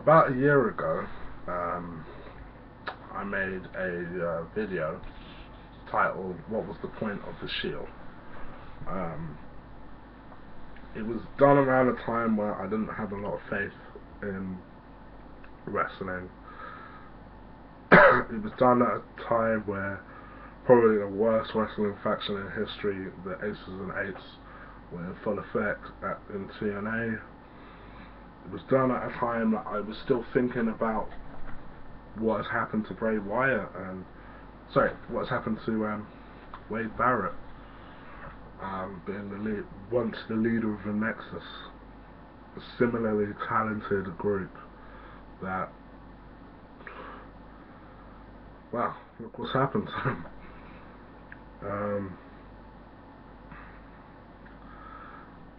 About a year ago, I made a video titled "What was the point of the Shield?" Um, it was done around a time where I didn't have a lot of faith in wrestling. It was done at a time where probably the worst wrestling faction in history, the Aces and Eights, were in full effect in TNA. It was done at a time that I was still thinking about what has happened to Bray Wyatt and what has happened to Wade Barrett, being once the leader of the Nexus, a similarly talented group that, wow, look what's happened to them.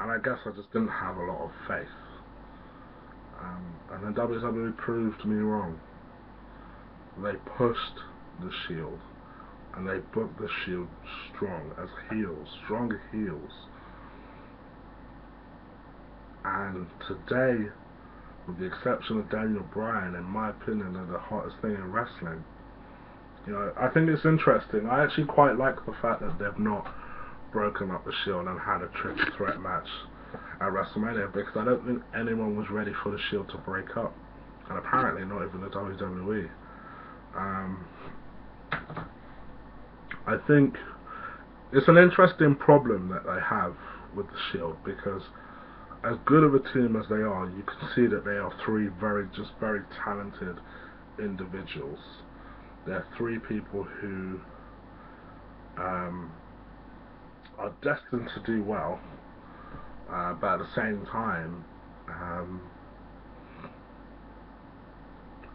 And I guess I just didn't have a lot of faith. And then WWE proved me wrong. They pushed the Shield, and they booked the Shield strong as heels, stronger heels. And today, with the exception of Daniel Bryan, in my opinion, they're the hottest thing in wrestling. You know, I think it's interesting. I actually quite like the fact that they've not broken up the Shield and had a triple threat match at WrestleMania, because I don't think anyone was ready for the Shield to break up, and apparently not even the WWE. I think it's an interesting problem that they have with the Shield, because as good of a team as they are, you can see that they are three very talented individuals. They're three people who are destined to do well, but at the same time,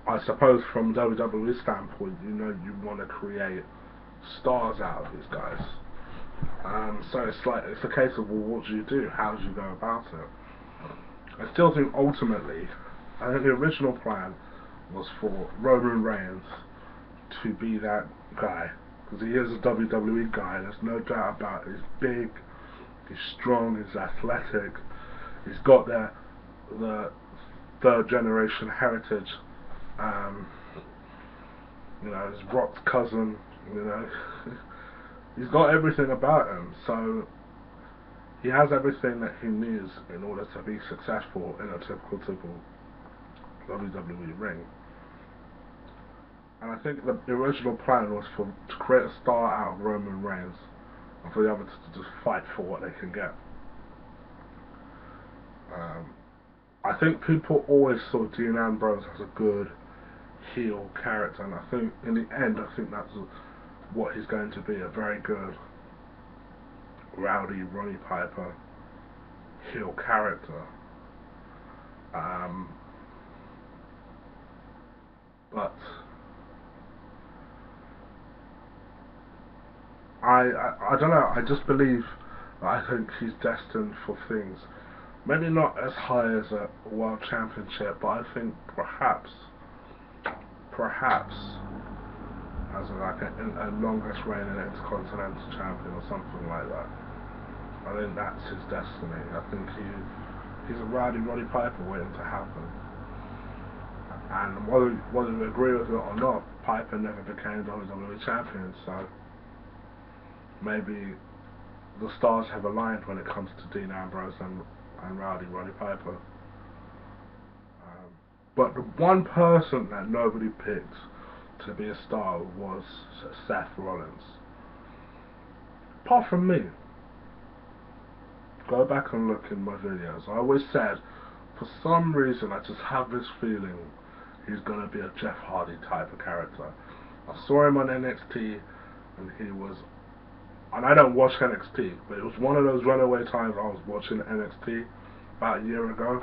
I suppose from WWE standpoint, you know, you want to create stars out of these guys. So it's a case of, well, what do you do? How do you go about it? I still think ultimately, I think the original plan was for Roman Reigns to be that guy, because he is a WWE guy. There's no doubt about it. He's big, he's strong, he's athletic, he's got the third generation heritage. You know, his Rock's cousin, you know. He's got everything about him, so he has everything that he needs in order to be successful in a typical WWE ring. And I think the original plan was to create a star out of Roman Reigns, and for the others to just fight for what they can get. I think people always saw Dean Ambrose as a good heel character, and I think in the end, I think that's what he's going to be, a very good rowdy Roddy Piper heel character. But I don't know, I just believe that I think he's destined for things maybe not as high as a world championship, but I think perhaps as a longest reigning intercontinental champion or something like that. I think that's his destiny. I think he's a rowdy Roddy Piper waiting to happen. And whether we agree with it or not, Piper never became WWE champion, so maybe the stars have aligned when it comes to Dean Ambrose and rowdy Roddy Piper. But the one person that nobody picked to be a star was Seth Rollins. Apart from me. Go back and look in my videos. I always said, for some reason, I just have this feeling he's going to be a Jeff Hardy type of character. I saw him on NXT, and he was, and I don't watch NXT, but it was one of those runaway times I was watching NXT about a year ago,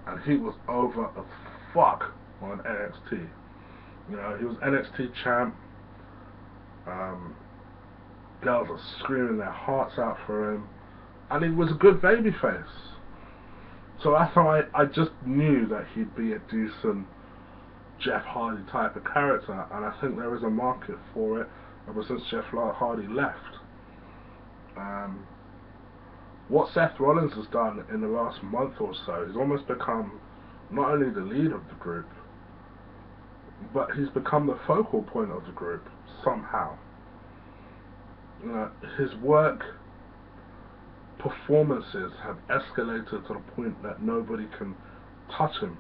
and he was over as fuck on NXT. You know, he was NXT champ. Girls were screaming their hearts out for him, and he was a good babyface. So that's how I just knew that he'd be a decent Jeff Hardy type of character, and I think there is a market for it ever since Jeff Hardy left. What Seth Rollins has done in the last month or so, he's almost become not only the lead of the group, but he's become the focal point of the group somehow. You know, his work performances have escalated to the point that nobody can touch him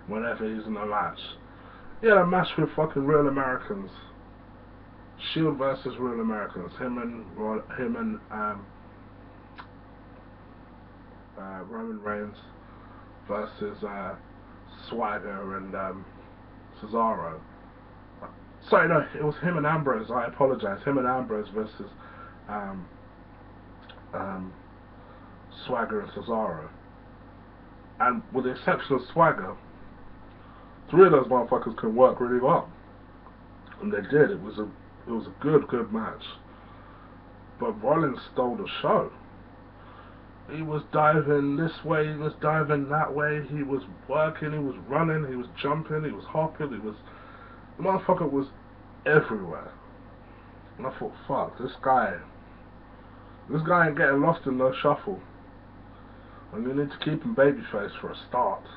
whenever he's in a match. He had a match with fucking Real Americans. Shield versus Real Americans. Him and Roman Reigns versus Swagger and Cesaro. Sorry, no, it was him and Ambrose. I apologize. Him and Ambrose versus Swagger and Cesaro. And with the exception of Swagger, three of those motherfuckers can work really well, and they did. It was a good match. But Rollins stole the show. He was diving this way, he was diving that way, he was working, he was running, he was jumping, he was hopping, the motherfucker was everywhere. And I thought, fuck, this guy ain't getting lost in no shuffle. And you need to keep him babyface for a start.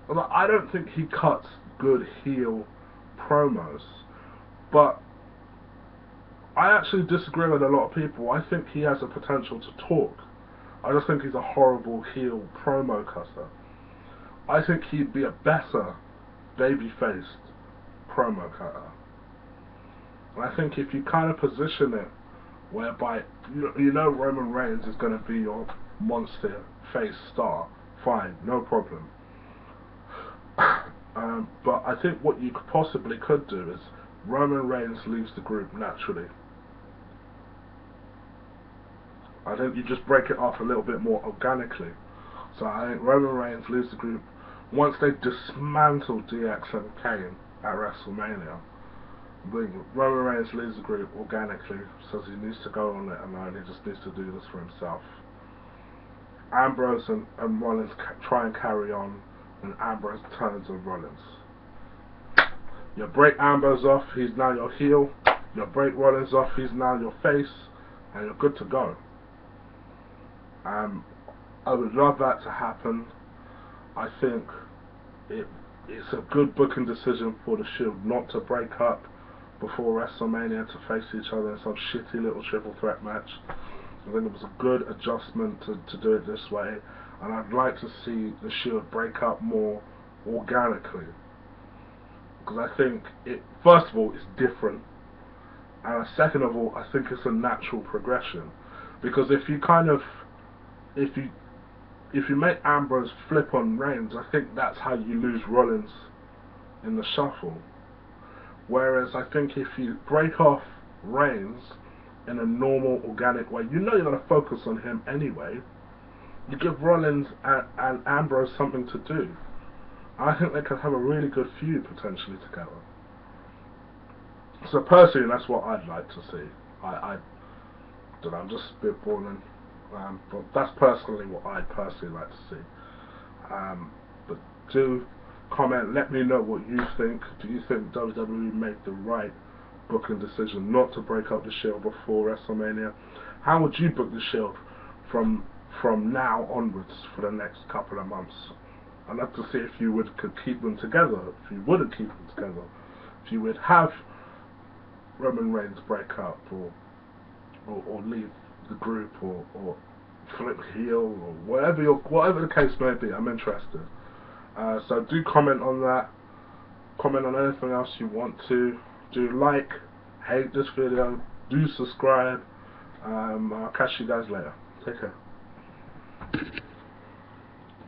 Although I don't think he cuts good heel promos, but I actually disagree with a lot of people. I think he has the potential to talk. I just think he's a horrible heel promo cutter. I think he'd be a better baby-faced promo cutter. And I think if you kind of position it whereby you know Roman Reigns is going to be your monster face star, fine, no problem. But I think what you possibly could do is Roman Reigns leaves the group naturally. I think you just break it off a little bit more organically. So I think Roman Reigns leaves the group once they dismantle DX and Kane at WrestleMania. Roman Reigns leaves the group organically, says he needs to go on it alone, he just needs to do this for himself. Ambrose and Rollins try and carry on, and Ambrose turns on Rollins. You break Ambrose off, he's now your heel. You break Rollins off, he's now your face, and you're good to go. I would love that to happen. I think it's a good booking decision for the Shield not to break up before WrestleMania to face each other in some shitty little triple threat match. I think it was a good adjustment to do it this way, and I'd like to see the Shield break up more organically, because I think it, first of all, it's different, and second of all, I think it's a natural progression. Because if you make Ambrose flip on Reigns, I think that's how you lose Rollins in the shuffle. Whereas I think if you break off Reigns in a normal, organic way, you know you're going to focus on him anyway. You give Rollins and Ambrose something to do. I think they could have a really good feud potentially together. So personally, that's what I'd like to see. I don't know, I'm just spitballing. But that's personally what I'd personally like to see. But do comment, let me know what you think. Do you think WWE made the right booking decision not to break up the Shield before WrestleMania? How would you book the Shield from now onwards for the next couple of months? I'd love to see if you could keep them together, if you wouldn't keep them together, if you would have Roman Reigns break up or leave the group or flip heel or whatever the case may be. I'm interested. So do comment on that. Comment on anything else you want to. Do like, hate this video. Do subscribe. I'll catch you guys later. Take care.